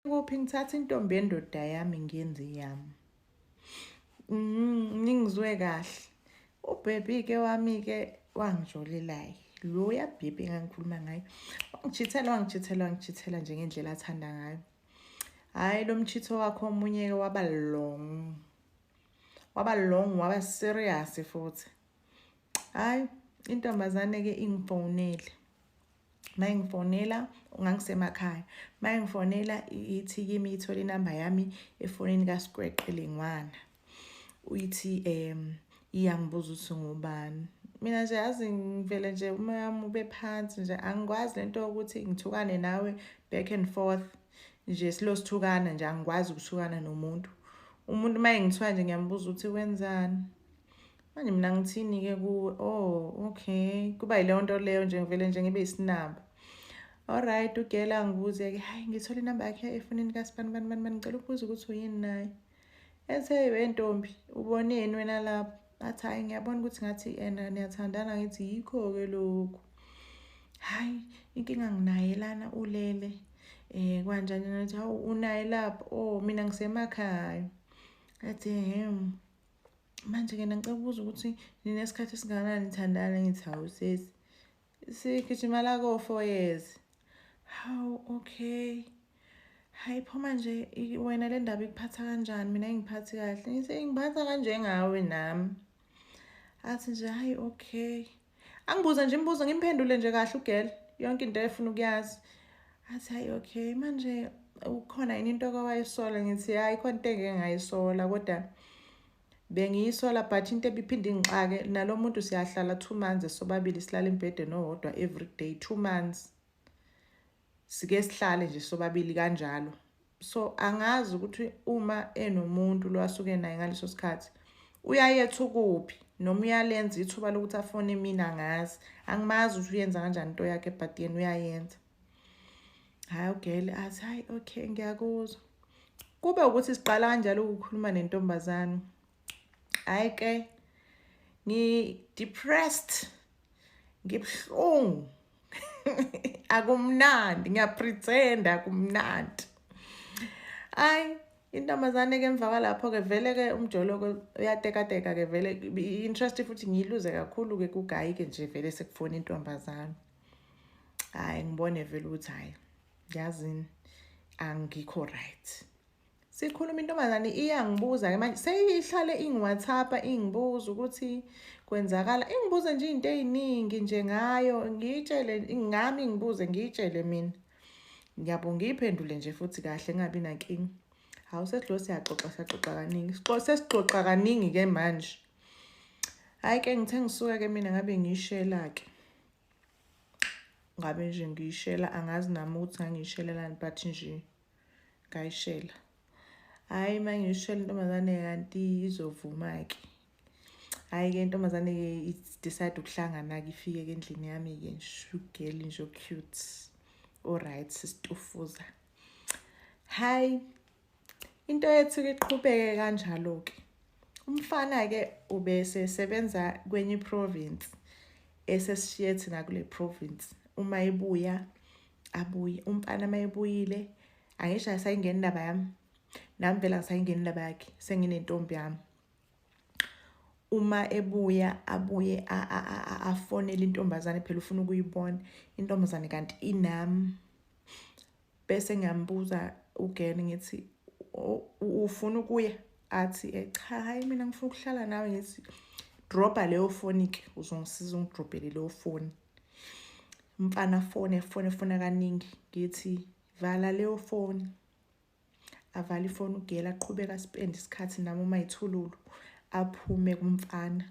kuphi ngithatha intombi yendoda yami ngiyenze yami. Ningizwe kahle. Ubhebhi-ke wami-ke wangijolelayo. Loya bhebhi engangikhuluma ngayo. Wangijithela nje ngendlela athanda ngayo. Hhayi lo mchitho wakho omunye-ke waba long. Waba serious futhi. Hhayi intombazane-ke ingifonele. Mayingifonela ngangisemakhaya. Mayingifonela ithi kimi ithola inamba yami efonini kaSikwete Lengwana. Uyithi iyangibuza ukuthi ngubani. Mina nje yazi ngivele nje umoya wami ube phansi nje angikwazi lento yokuthi ngithukane nawe back and forth. Nje silosithukana nje angikwazi ukuthukana nomuntu. Umuntu mayengithiwa nje ngiyambuza ukuthi wenzani. Manje mina ngithini-ke kuwe? Oh, okay. Kuba yileyo nto leyo nje ngivele nje ngibe isinamba. Alright, ugela angibuze-ke, hayi ngithola inamba yakhe efonini kaSibani, ngicela ukubuza ukuthi uyini naye. Ethe wentombi, uboneni wena lapho? Athi hayi ngiyabona ukuthi ngathi niyathandana ngithi yikho-ke lokhu. Hayi inkinga nginaye lana ulele. Kanjani nathi hawu unaye lapho? Oh mina ngisemakhaya. Athi manje-ke ngicela ukubuza ukuthi ninesikhathi esingakanani nithandana. Ngithi hawu sesi sigijima la ko-4 years. Hawu okay. Hayi pho manje wena le ndaba ikuphatha kanjani? Mina ingiphathi kahle. Ngithi ngiphatha kanje ngawe nami. Athi nje hayi okay. Angibuze nje imibuzo ngimphendule nje kahle ugela. Yonke into efuna ukuyazi. Athi hayi okay manje ukhona yini into owayisola? Ngithi hayi khona into engayisola kodwa bengiyisola but into ebiphinde ingixake nalo muntu siyahlala 2 months sobabili silala embhedeni owodwa every day 2 months. Sike sihlale nje sobabili kanjalo. So angazi ukuthi uma enomuntu lo asuke naye ngaleso sikhathi uyayethu kuphi noma uyalenza ithuba lokuthi afone mina ngazi. Angimazi ukuthi uyenza kanjani into yakhe but yena uyayenza. Hayi ugele athi hayi okay ngiyakuzwa. Kube ukuthi siqala kanjalo ukukhuluma nentombazane. Hayi ke depressed. Ngibhlungu. Akumnandi ngiyapretenda akumnandi. Hayi intombazane-ke emva kwalapho-ke vele-ke umjolo-ke uyatekateka-ke vele i-interest futhi ngiyiluze kakhulu-ke kugayi-ke nje vele sekufona intombazane. Hayi ngibone vele ukuthi hayi yazini angikho right. Sikhuluma intombazane iyangibuza-ke manje seyihlale ingi-WhatsApp ingibuza ukuthi kwenzakala. Ingibuze nje izinto eziningi nje ngayo ngiyitshele ngami ngibuze ngiyitshele mina. Ngiyabonga ngiyiphendule nje futhi kahle ngabi nankinga. Hawu sesidlo siyaxoxa kaningi. Sesixoxa kaningi-ke manje. Hayi ke ngithe ngisuka-ke mina ngabe ngiyishela-ke. Ngabe nje ngiyishela angazi nami ukuthi ngangiyishelelani but nje ngayishela. Hayi mangiyishela intombazane kanti izovuma-ke. Hayi-ke intombazane-ke decide ukuhlangana-ke ifike-ke endlini yami-ke nje ugirl nje cute. Alright sisitufuza. Hayi into yethu-ke iqhubeke kanjalo-ke. Umfana-ke ubesebenza kwenye province esesishiye thina kule province. Uma ebuya abuye umfana mayebuyile angisho asayingena indaba yami. Nami vele ngisayingena indaba yakhe senginentombi yami. Uma ebuya abuye afonele intombazane phela ufuna ukuyibona intombazane kanti inami. Bese ngiyambuza ugeni ngithi ufuna ukuya? Athi cha hayi mina ngifuna ukuhlala nawe. Ngithi dropa leyo phone-ke uzongisiza ungidropele leyo phone. Umfana fona kaningi ngithi vala leyo phone. Avala ifone ugela aqhubeka spend isikhathi nami uma yithululu aphume kumfana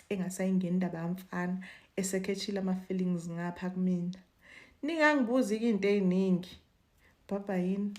engasayingena indaba yamfana esekhethile ama feelings ngapha kumina. Ningangibuzi izinto eziningi. Baba yini